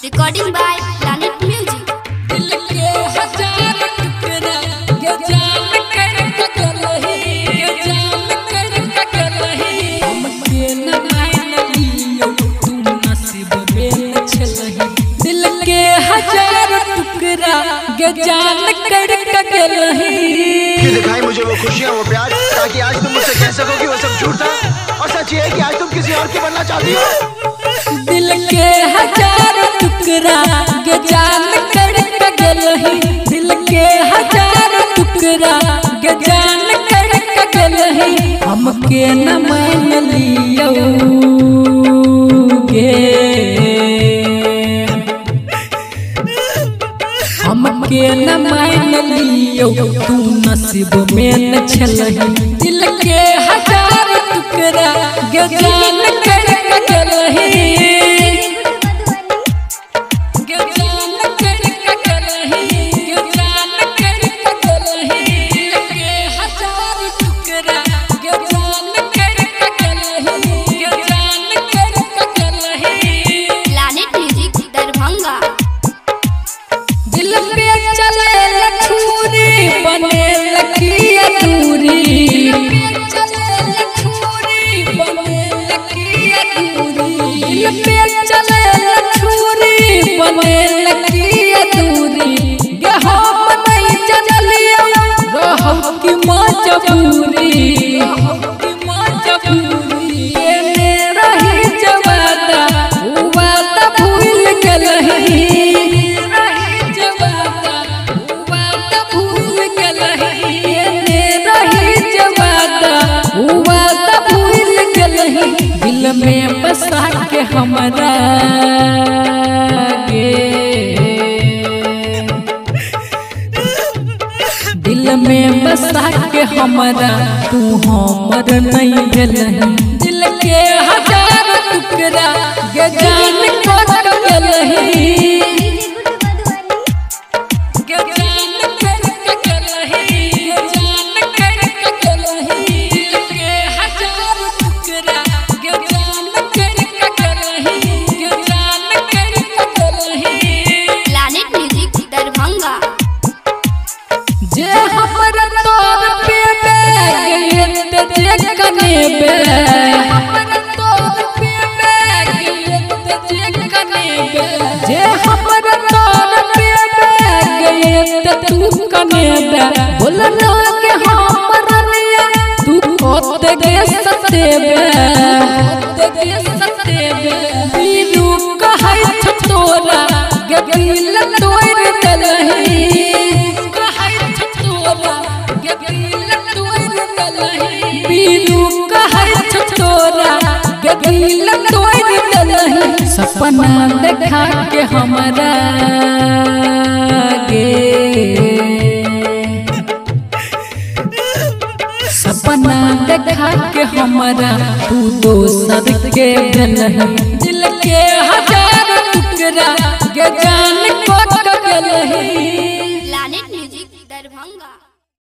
Recording by Planet Music. दिल के हजार टुकड़ा ये जान कर कगलही ये जान कर कगलही हमके न मान लियो तू नसीब में छलही दिल के हजार टुकड़ा ये जान कर कगलही कि दिखाई मुझे वो खुशियाँ वो प्यार ताकि आज तुम मुझसे कह सको कि वो सब झूठ था और सच ये है कि आज तुम किसी और की बनना चाहती हो। दिल के हजार टुकड़ा ये जान कर कगलही दिल के हजार टुकड़ा ये जान कर कगलही हमके न मान लियोगे हमके न मान लियो तू नसीब में न छलही दिल के हजार टुकड़ा ये जान कर कगलही Planet Music Darbhanga. दिल पे चले लछूरी बने लकी अधूरी दिल पे चले लछूरी बने लकी अधूरी ये हम नहीं चलियो रहम की मजबूरी ये मेरा ही जवादा वादा भूल गलही दिल में बसा के हमरा गे दिल में बसा के हमरा तू हमर नहीं भेलही दिल के हजार टुकड़ा ये जान को कगलही Planet Music Darbhanga. जे हमर तोर पे गए ते कने बे हमर तोर पे गए ते कने बे जे हमर तोर पे गए ते तू कने बे बोलना के हमर लिया तू कोते के सते बे बीनू कहै छतोरा गगिल तोर दलही बीनू कहै छतोरा गगिल तोर दलही सपना देखा के हमरा गे सपना देखा के हमरा तू दोसर के भेलही दिल के हजार टुकड़ा ये जान को कगलही।